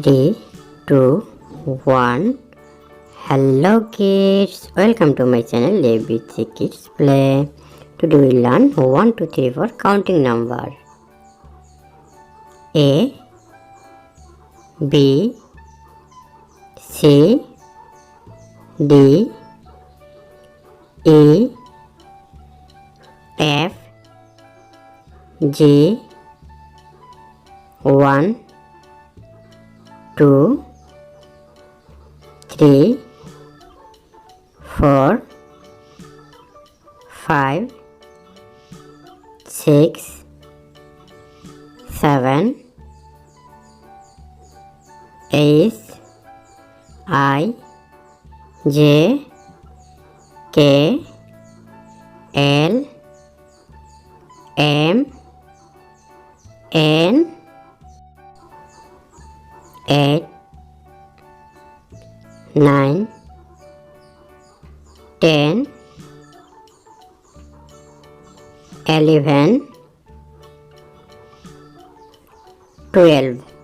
3, 2, 1. Hello kids, welcome to my channel ABC Kids Play. Today we learn 1, 2, 3, 4 counting number. A, B, C, D, E, F, G, 1, 2, 3, 4, 5, 6, 7, H, I, J, K, L, M, N, 8, 9, 10, 11, 12.